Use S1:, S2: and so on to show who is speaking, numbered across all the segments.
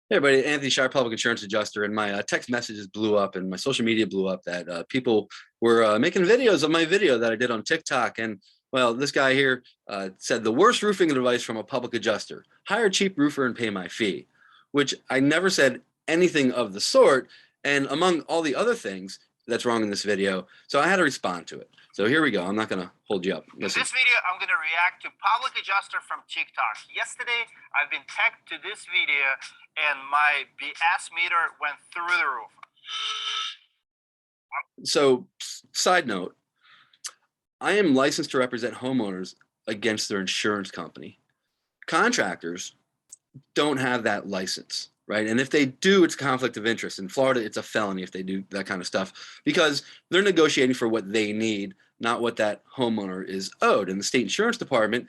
S1: Hey everybody, Anthony Shire, public insurance adjuster, and my text messages blew up and my social media blew up that people were making videos of my video that I did on TikTok. And well, this guy here said the worst roofing advice from a public adjuster: hire a cheap roofer and pay my fee, which I never said anything of the sort. And among all the other things that's wrong in this video, so I had to respond to it. So here we go. I'm not going to hold you up. Listen.
S2: In this video, I'm going to react to public adjuster from TikTok. Yesterday, I've been tagged to this video and my BS meter went through the roof.
S1: So, side note, I am licensed to represent homeowners against their insurance company. Contractors don't have that license, right? And if they do, it's conflict of interest. In Florida, it's a felony if they do that kind of stuff because they're negotiating for what they need, not what that homeowner is owed. And the state insurance department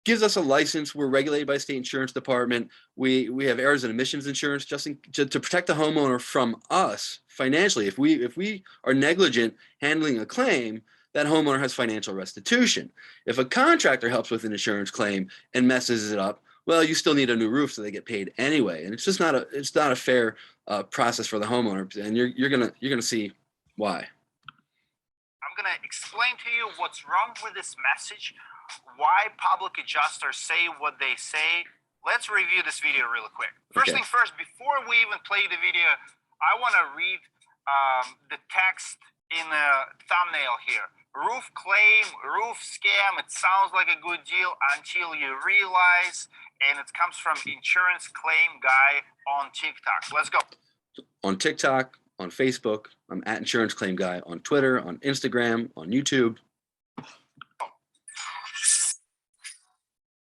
S1: gives us a license. We're regulated by the state insurance department. We have errors and omissions insurance just to protect the homeowner from us financially. If we are negligent handling a claim, that homeowner has financial restitution. If a contractor helps with an insurance claim and messes it up, well, you still need a new roof, so they get paid anyway. And it's just not a fair process for the homeowner. And you're gonna see why.
S2: I'm gonna explain to you what's wrong with this message, why public adjusters say what they say. Let's review this video really quick. First thing first, before we even play the video, I want to read the text in the thumbnail here. Roof claim, roof scam. It sounds like a good deal until you realize, and it comes from Insurance Claim Guy on TikTok. Let's go.
S1: On TikTok, on Facebook, I'm at Insurance Claim Guy. On Twitter, on Instagram, on YouTube.
S3: I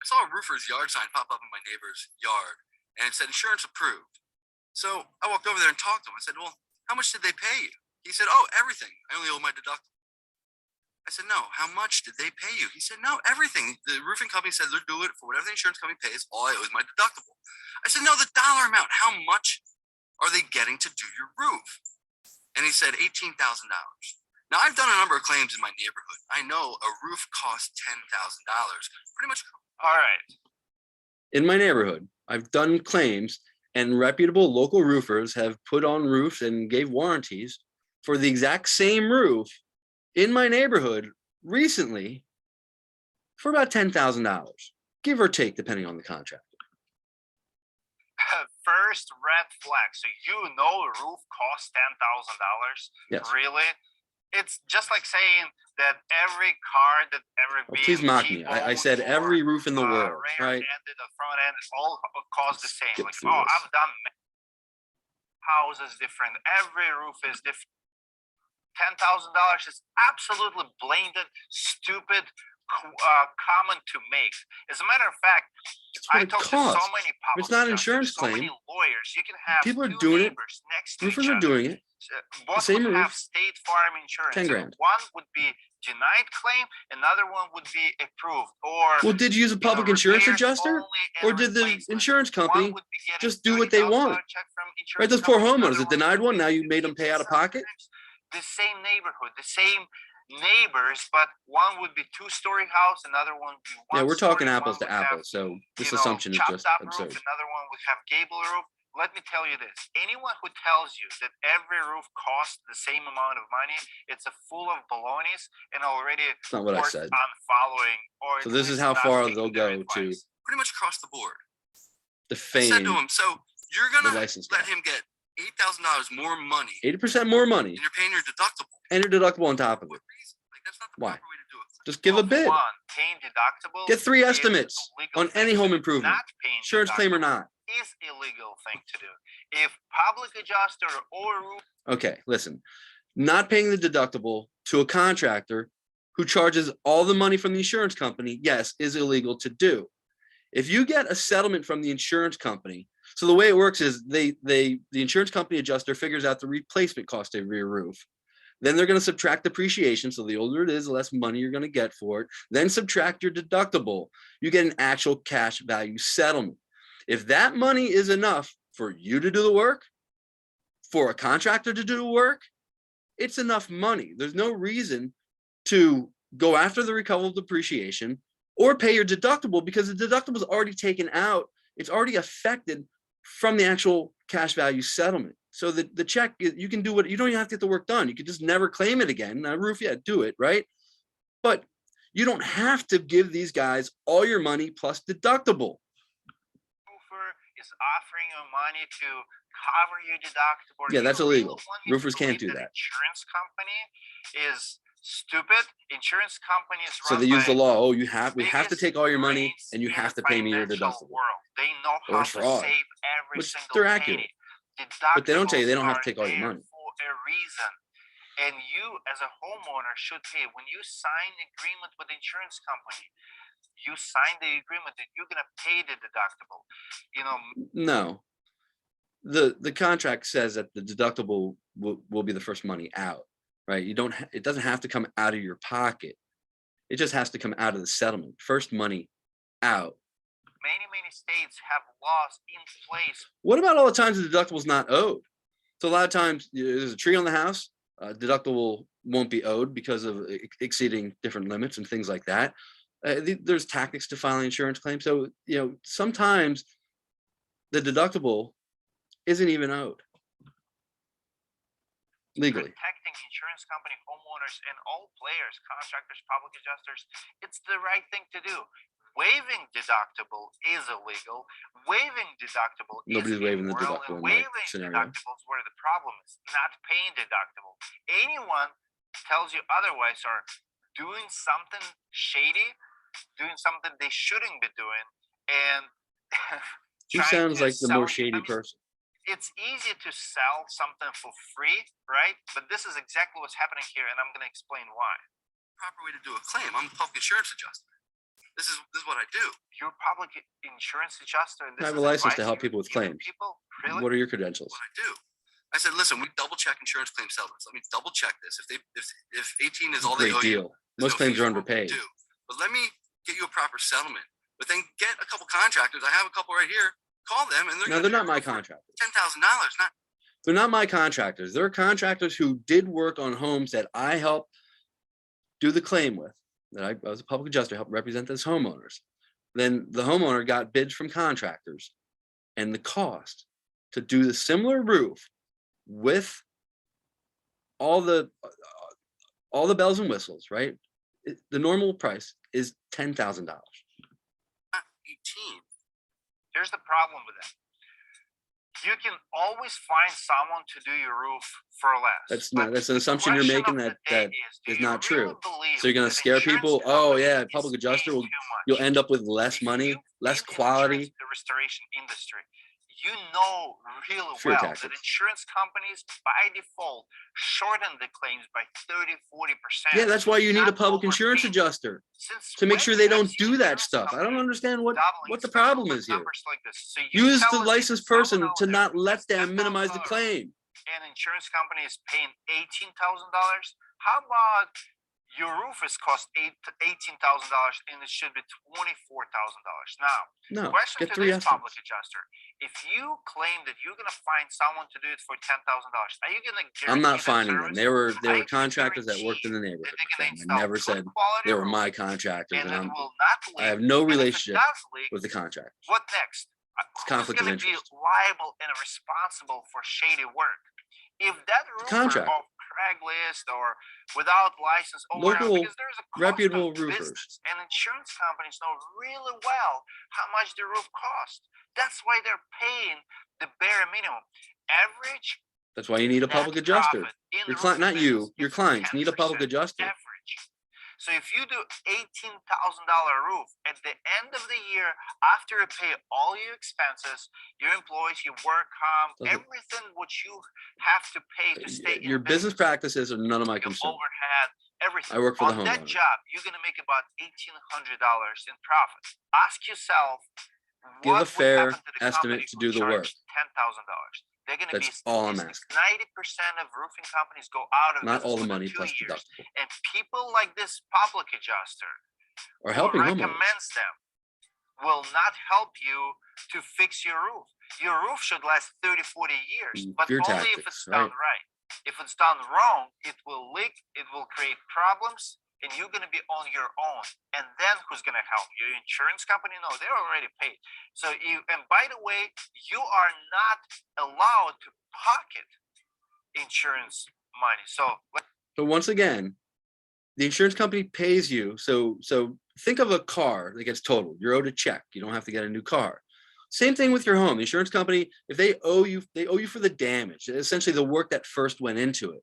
S3: saw a roofer's yard sign pop up in my neighbor's yard, and it said insurance approved. So I walked over there and talked to him. I said, well, how much did they pay you? He said, oh, everything. I only owe my deductible. I said, no, how much did they pay you? He said, no, everything. The roofing company said they'll do it for whatever the insurance company pays. All I owe is my deductible. I said, no, the dollar amount. How much are they getting to do your roof? And he said, $18,000. Now, I've done a number of claims in my neighborhood. I know a roof costs $10,000. Pretty much.
S2: All right.
S1: In my neighborhood, I've done claims, and reputable local roofers have put on roofs and gave warranties for the exact same roof in my neighborhood recently for about $10,000, give or take, depending on the contractor.
S2: First red flag. So you know a roof costs $10,000?
S1: Yes.
S2: Really? It's just like saying that every car that every
S1: please mock me. I said every roof in the world, right?
S2: The front end, all cost the same. Like,
S1: oh,
S2: I've done houses different. Every roof is different. $10,000 is absolutely blatant, stupid, common to make. As a matter of fact, I talked to so many public
S1: it's not an insurance
S2: so
S1: claim.
S2: many lawyers. You can have
S1: people are doing it.
S2: Next to
S1: Roofers
S2: each
S1: are
S2: other.
S1: doing it.
S2: Both
S1: same
S2: would
S1: roof.
S2: have state farm insurance.
S1: 10 grand.
S2: One would be denied claim, another one would be approved. Or
S1: well, did you use a public insurance adjuster, or did the insurance company just do what they want? Right, those poor homeowners that denied one. Now you made them pay out of pocket.
S2: The same neighborhood, the same neighbors, but one would be two-story house, another one would be one.
S1: Yeah, we're talking
S2: story,
S1: apples to apples, so this assumption is just absurd.
S2: Roof, another one would have gable roof. Let me tell you this: anyone who tells you that every roof costs the same amount of money, it's a full of balonies and already
S1: That's not what I said.
S2: Unfollowing, or
S1: so this is how far they'll go to
S3: pretty much across the board.
S1: Defame.
S3: I said to him, so you're gonna let him get $8,000 more money,
S1: 80% more money,
S3: and you're paying your deductible,
S1: and your deductible on top of it.
S3: Like, that's not the
S1: Why?
S3: proper way to do it.
S1: Just give a bid.
S2: Paying deductible.
S1: Get 3 estimates on any home improvement, insurance claim or not.
S2: Is illegal thing to do. If public adjuster or
S1: okay, listen, not paying the deductible to a contractor who charges all the money from the insurance company, yes, is illegal to do. If you get a settlement from the insurance company, so the way it works is the insurance company adjuster figures out the replacement cost of your roof. Then they're going to subtract depreciation. So the older it is, the less money you're going to get for it. Then subtract your deductible. You get an actual cash value settlement. If that money is enough for you to do the work, for a contractor to do the work, it's enough money. There's no reason to go after the recoverable depreciation or pay your deductible because the deductible is already taken out. It's already affected from the actual cash value settlement. So the check, you can do what, you don't even have to get the work done. You could just never claim it again. Now, roof, yeah, do it, right? But you don't have to give these guys all your money plus deductible.
S2: Roofer is offering you money to cover your deductible.
S1: Yeah, that's
S2: You really
S1: illegal.
S2: want me to
S1: Roofers can't
S2: believe
S1: do that.
S2: Insurance company is stupid. Insurance companies
S1: So
S2: run
S1: they use
S2: by
S1: the law. Oh, we have to
S2: biggest
S1: take all your money
S2: brains
S1: and you
S2: in
S1: have
S2: the
S1: to pay me your
S2: financial
S1: deductible.
S2: world. They know
S1: Or
S2: how
S1: it's
S2: to
S1: fraud,
S2: save every
S1: which
S2: single
S1: they're
S2: penny.
S1: accurate. But they don't tell you they don't have to
S2: Deductibles
S1: take all your
S2: are
S1: money.
S2: there for a reason. And you, as a homeowner, should pay. When you sign an agreement with the insurance company, you sign the agreement that you're gonna pay the deductible. You know,
S1: No, the contract says that the deductible will be the first money out, right? You don't. It doesn't have to come out of your pocket. It just has to come out of the settlement. First money out.
S2: many states have laws in place.
S1: What about all the times the deductible's not owed? So a lot of times there's a tree on the house, deductible won't be owed because of exceeding different limits and things like that. There's tactics to filing insurance claims. So, sometimes the deductible isn't even owed legally.
S2: Protecting insurance company, homeowners, and all players, contractors, public adjusters, it's the right thing to do. Waiving deductible is illegal. Waiving deductible
S1: Nobody's
S2: is
S1: waiving the
S2: immoral,
S1: deductible in
S2: and
S1: my
S2: waiving
S1: scenario.
S2: deductible is where the problem is. Not paying deductible. Anyone tells you otherwise are doing something shady, doing something they shouldn't be doing, and
S1: Who sounds like the more shady person?
S2: It's easy to sell something for free, right? But this is exactly what's happening here, and I'm going to explain why.
S3: Proper way to do a claim. I'm a public insurance adjuster. This is what I do.
S2: You're a public insurance adjuster, and
S1: I
S2: this
S1: have a
S2: is
S1: license to
S2: advice
S1: help
S2: you're
S1: people with
S2: giving
S1: claims.
S2: People? Really?
S1: What are your credentials?
S3: What I do. I said, listen, we double check insurance claim settlements. Let me double check this. If 18 is all they
S1: Great
S3: owe you,
S1: deal. Most
S3: no
S1: claims
S3: fees
S1: are
S3: for what we
S1: underpaid.
S3: do. But let me get you a proper settlement. But then get a couple contractors. I have a couple right here. Call them, and
S1: No, they're not my contractors.
S3: $10,000. Not.
S1: They're not my contractors. They're contractors who did work on homes that I helped do the claim with, that I was a public adjuster, helped represent those homeowners. Then the homeowner got bids from contractors, and the cost to do the similar roof with all the bells and whistles, right? The normal price is $10,000.
S3: Not 18.
S2: Here's the problem with that. You can always find someone to do your roof for less.
S1: That's an assumption you're making that is not true. So you're going to scare people. Oh yeah, public adjuster you'll end up with less money, less quality.
S2: The restoration industry. You know really well that insurance companies by default shorten the claims by 30-40%.
S1: Yeah, that's why you need a public insurance adjuster to make sure they don't do that stuff. I don't understand what the problem is here. Use the licensed person to not let them minimize the claim.
S2: An insurance company is paying $18,000. How about your roof is cost $18,000 and it should be $24,000? Now, question
S1: get
S2: to
S1: 3
S2: this public adjuster: if you claim that you're gonna find someone to do it for $10,000, are you gonna guarantee?
S1: I'm not finding them. They were
S2: I
S1: contractors that worked in the neighborhood. I never said they were my contractors, and I have no relationship with the contract.
S2: What next?
S1: It's conflict of
S2: Who's gonna
S1: interest.
S2: be liable and responsible for shady work? If that roofer off Craigslist or without license,
S1: local
S2: because there's a
S1: reputable
S2: cost of
S1: roofers
S2: business, and insurance companies know really well how much the roof costs. That's why they're paying the bare minimum. Average.
S1: That's why you need a public adjuster. Your client, not you, your clients need a public adjuster.
S2: Average. So if you do $18,000 roof, at the end of the year, after you pay all your expenses, your employees, your work comp, everything what you have to pay to stay
S1: your
S2: in
S1: business practices are none of my concern.
S2: Overhead, everything.
S1: I work for the
S2: homeowner. On that job, you're gonna make about $1,800 in profit. Ask yourself,
S1: give a fair estimate to do the work.
S2: $10,000. They're going to be
S1: all I'm asking.
S2: 90% of roofing companies go out of
S1: not all the
S2: business
S1: money
S2: within 2
S1: plus
S2: years.
S1: deductible.
S2: And people like this public adjuster
S1: or helping homeowners
S2: recommends them will not help you to fix your roof. Your roof should last 30-40 years, but only if it's done right. If it's done wrong, it will leak, it will create problems, and you're going to be on your own. And then who's going to help you? Your insurance company? No, they're already paid. So and by the way, you are not allowed to pocket insurance money. So
S1: once again, the insurance company pays you. So think of a car that gets totaled. You're owed a check. You don't have to get a new car. Same thing with your home. The insurance company, if they owe you for the damage, essentially the work that first went into it.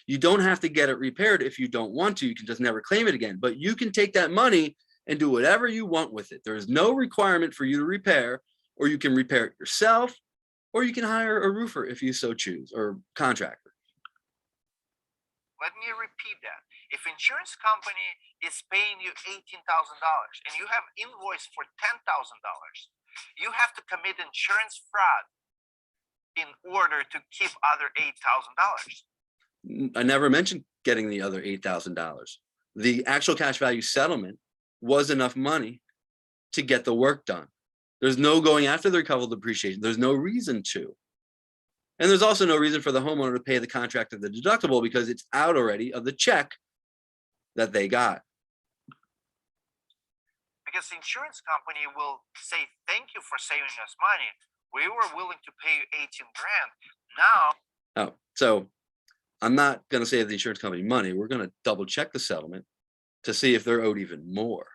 S1: You don't have to get it repaired if you don't want to. You can just never claim it again. But you can take that money and do whatever you want with it. There is no requirement for you to repair, or you can repair it yourself, or you can hire a roofer if you so choose, or contractor.
S2: Let me repeat that. If insurance company is paying you $18,000 and you have invoice for $10,000, you have to commit insurance fraud in order to keep other $8,000.
S1: I never mentioned getting the other $8,000. The actual cash value settlement was enough money to get the work done. There's no going after the recoverable depreciation. There's no reason to. And there's also no reason for the homeowner to pay the contractor the deductible because it's out already of the check that they got.
S2: Because the insurance company will say, thank you for saving us money. We were willing to pay you 18 grand. Now.
S1: Oh, so I'm not going to save the insurance company money. We're going to double check the settlement to see if they're owed even more.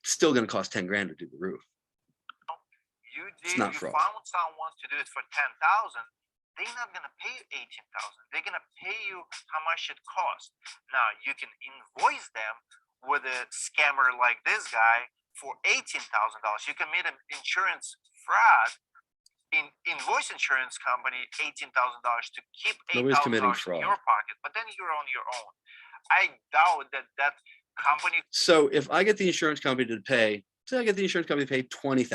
S1: It's still going to cost 10 grand to do the roof.
S2: You found someone to do it for 10,000. They're not going to pay you 18,000. They're going to pay you how much it costs. Now you can invoice them with a scammer like this guy for $18,000. You commit an insurance fraud, invoice insurance company $18,000 to keep $8,000 in your pocket, but then you're on your own. I doubt that company.
S1: So if I get the insurance company to pay, say I get the insurance company to pay $20,000,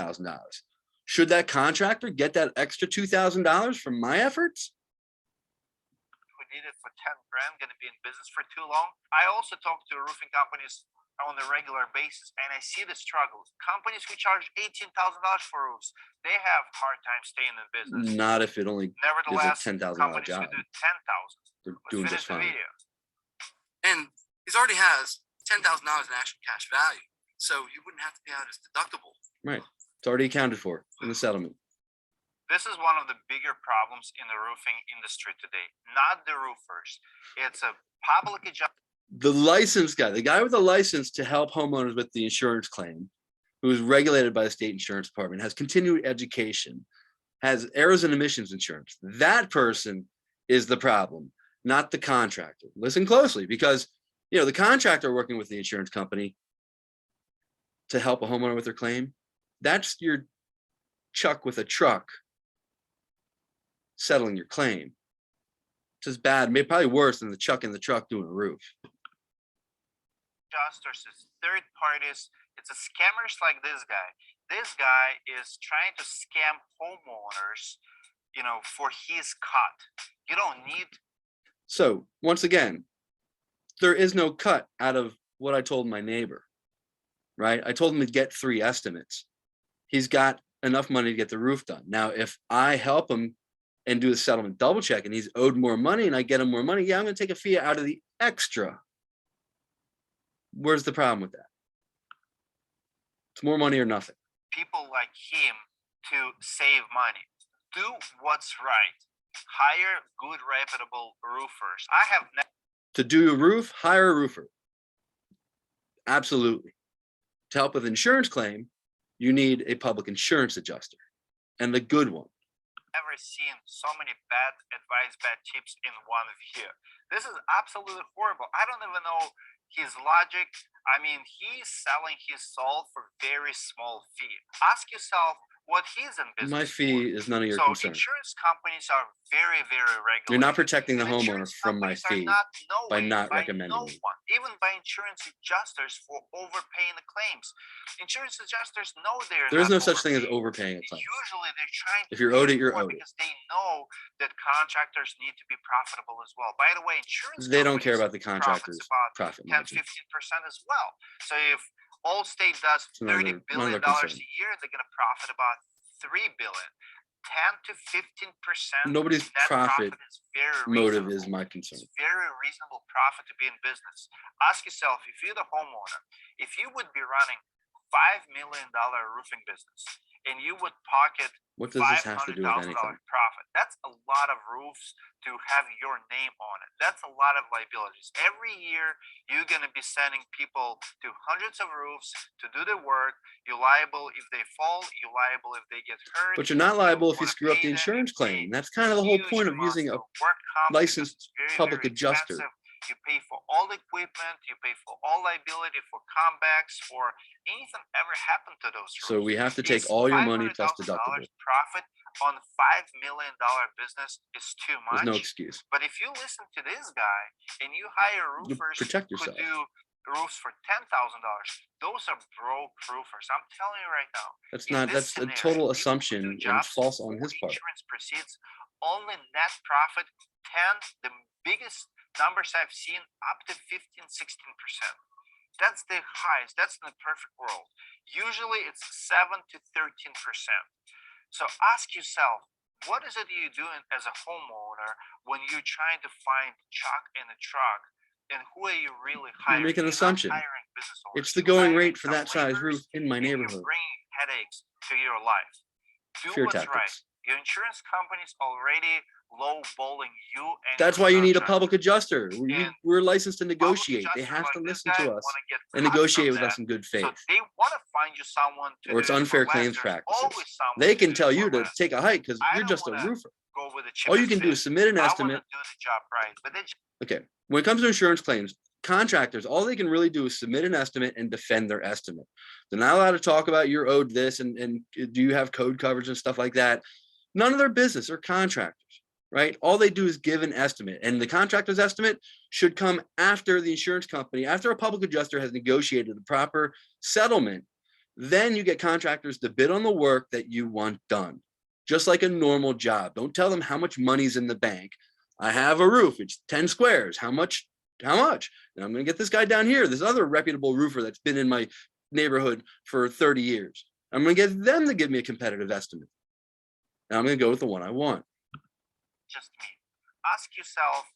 S1: should that contractor get that extra $2,000 from my efforts?
S2: Who did it for 10 grand going to be in business for too long? I also talk to roofing companies on a regular basis, and I see the struggles. Companies who charge $18,000 for roofs, they have hard time staying in business.
S1: Not if it only is a $10,000 job.
S2: Who do 10,000.
S1: They're doing just fine.
S3: And he already has $10,000 in actual cash value, so you wouldn't have to pay out his deductible.
S1: Right. It's already accounted for in the settlement.
S2: This is one of the bigger problems in the roofing industry today. Not the roofers. It's a public adjustment.
S1: The licensed guy, the guy with the license to help homeowners with the insurance claim, who is regulated by the state insurance department, has continued education, has errors and emissions insurance. That person is the problem, not the contractor. Listen closely, because the contractor working with the insurance company to help a homeowner with their claim, that's your Chuck with a truck settling your claim. It's as bad, maybe probably worse than the Chuck in the truck doing a roof.
S2: Adjusters, it's third parties, it's a scammers like this guy. This guy is trying to scam homeowners, for his cut. You don't need.
S1: So once again, there is no cut out of what I told my neighbor, right? I told him to get 3 estimates. He's got enough money to get the roof done. Now, if I help him and do the settlement double check and he's owed more money and I get him more money, yeah, I'm going to take a fee out of the extra. Where's the problem with that? It's more money or nothing.
S2: People like him to save money. Do what's right. Hire good, reputable roofers. I have
S1: to do a roof, hire a roofer. Absolutely. To help with insurance claim, you need a public insurance adjuster, and a good one.
S2: Never seen so many bad advice, bad tips in one video. This is absolutely horrible. I don't even know his logic. I mean, he's selling his soul for very small fee. Ask yourself what he's in business.
S1: My fee is none of your concern.
S2: Insurance companies are very, very regulated.
S1: You're not protecting the homeowner from my fee by not recommending me.
S2: Even by insurance adjusters for overpaying the claims. Insurance adjusters know
S1: there is no such thing as overpaying a claim.
S2: Usually they're trying to.
S1: If you're owed it, you're owed it.
S2: Because they know that contractors need to be profitable as well. By the way, insurance.
S1: They don't care about the contractor's profit
S2: 10-15%
S1: margin.
S2: as well. So if Allstate does $30 billion a year, they're going to profit about $3 billion. 10 to 15%.
S1: Nobody's
S2: net
S1: profit
S2: is very
S1: motive
S2: reasonable.
S1: is my concern.
S2: It's very reasonable profit to be in business. Ask yourself, if you're the homeowner, if you would be running $5 million roofing business and you would pocket
S1: What does this have to do with
S2: $500,000
S1: anything?
S2: profit, that's a lot of roofs to have your name on it. That's a lot of liabilities. Every year, you're going to be sending people to hundreds of roofs to do the work. You're liable if they fall. You're liable if they get hurt.
S1: But you're not liable if you
S2: wanna
S1: screw up
S2: pay
S1: the
S2: them,
S1: insurance
S2: you pay
S1: claim. That's kind of the whole
S2: huge
S1: point of
S2: amounts
S1: using a
S2: of work comp because
S1: licensed
S2: it's very,
S1: public
S2: very
S1: adjuster.
S2: expensive. You pay for all the equipment, you pay for all liability, for comebacks, for anything ever happened to those roofs.
S1: So we have to take
S2: Is
S1: all your money plus
S2: $500,000
S1: deductible.
S2: profit on $5 million business is too much.
S1: There's no excuse.
S2: But if you listen to this guy and you hire roofers
S1: Protect
S2: who
S1: yourself.
S2: do roofs for $10,000, those are broke roofers. I'm telling you right now.
S1: That's a total assumption and false on his part.
S2: Insurance proceeds, only net profit 10, the biggest numbers I've seen, up to 15, 16%. That's the highest. That's in the perfect world. Usually it's 7 to 13%. So ask yourself, what is it you're doing as a homeowner when you're trying to find chalk in a truck? And who are you really hiring?
S1: You're making an
S2: You're not
S1: assumption.
S2: hiring business owners.
S1: It's the
S2: You're
S1: going
S2: hiring
S1: rate for
S2: some
S1: that size
S2: laborers,
S1: roof in my
S2: and you're
S1: neighborhood.
S2: bringing headaches to your life. Do
S1: Fear
S2: what's right.
S1: tactics.
S2: Your insurance company's already lowballing you. And
S1: That's
S2: your
S1: why you need a
S2: contractor.
S1: public adjuster.
S2: And
S1: We're licensed to
S2: Public
S1: negotiate. They
S2: adjusters
S1: have
S2: like
S1: to
S2: this
S1: listen
S2: guy
S1: to us
S2: wanna get
S1: and
S2: cut
S1: negotiate
S2: from
S1: with us
S2: that.
S1: in good
S2: So
S1: faith.
S2: they want to find you someone to
S1: Or it's
S2: do it for
S1: unfair
S2: less.
S1: claims
S2: There's
S1: practices.
S2: always someone
S1: They
S2: to
S1: can
S2: do
S1: tell
S2: it
S1: you
S2: for
S1: to
S2: less.
S1: take a hike because
S2: I
S1: you're
S2: don't
S1: just a
S2: wanna
S1: roofer.
S2: Go with the
S1: All you
S2: cheapest
S1: can do
S2: fit.
S1: is submit an
S2: I want
S1: estimate.
S2: to do the job right, but they
S1: Okay. When it comes to insurance claims, contractors, all they can really do is submit an estimate and defend their estimate. They're not allowed to talk about you're owed this and do you have code coverage and stuff like that. None of their business. They're contractors, right? All they do is give an estimate, and the contractor's estimate should come after the insurance company, after a public adjuster has negotiated the proper settlement. Then you get contractors to bid on the work that you want done, just like a normal job. Don't tell them how much money's in the bank. I have a roof, it's 10 squares. How much? And I'm going to get this guy down here, this other reputable roofer that's been in my neighborhood for 30 years. I'm going to get them to give me a competitive estimate. And I'm going to go with the one I want.
S2: just me. Ask yourself,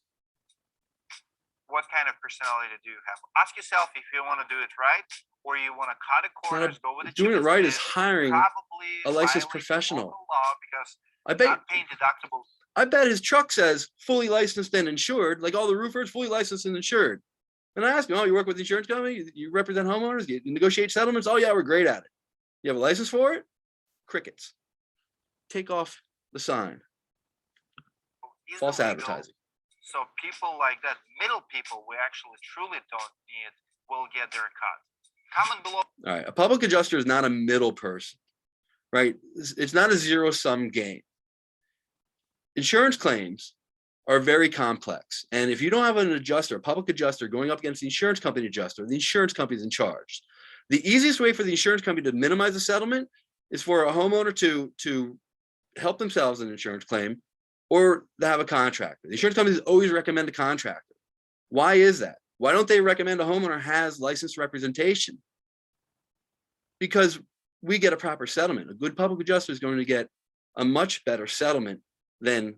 S2: what kind of personality do you have? Ask yourself if you want to do it right, or you want to cut corners, go with the
S1: Doing it
S2: cheapest
S1: right is
S2: bid,
S1: hiring
S2: probably
S1: a licensed
S2: violate
S1: professional.
S2: local law because
S1: I bet
S2: not paying deductibles.
S1: I bet his truck says fully licensed and insured, like all the roofers, fully licensed and insured. And I asked him, oh, you work with the insurance company? You represent homeowners? You negotiate settlements? Oh, yeah, we're great at it. You have a license for it? Crickets. Take off the sign.
S2: Is
S1: False
S2: illegal.
S1: advertising.
S2: So people like that, middle people we actually truly don't need, will get their cut. Comment below.
S1: All right. A public adjuster is not a middle person, right? It's not a zero-sum game. Insurance claims are very complex. And if you don't have an adjuster, a public adjuster going up against the insurance company adjuster, the insurance company is in charge. The easiest way for the insurance company to minimize the settlement is for a homeowner to help themselves in an insurance claim or to have a contractor. The insurance companies always recommend a contractor. Why is that? Why don't they recommend a homeowner has licensed representation? Because we get a proper settlement. A good public adjuster is going to get a much better settlement than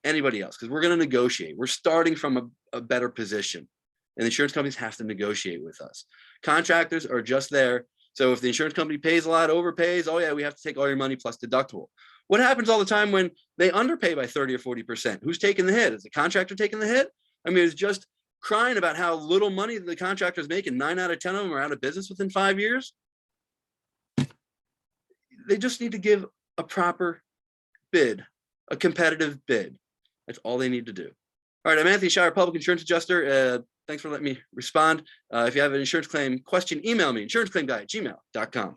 S1: anybody else because we're going to negotiate. We're starting from a better position, and the insurance companies have to negotiate with us. Contractors are just there. So if the insurance company pays a lot, overpays, oh yeah, we have to take all your money plus deductible. What happens all the time when they underpay by 30 or 40%? Who's taking the hit? Is the contractor taking the hit? I mean, it's just crying about how little money the contractor's making. 9 out of 10 of them are out of business within 5 years. They just need to give a proper bid, a competitive bid. That's all they need to do. All right, I'm Anthony Shire, public insurance adjuster. Thanks for letting me respond. If you have an insurance claim question, email me, insuranceclaimguy@gmail.com.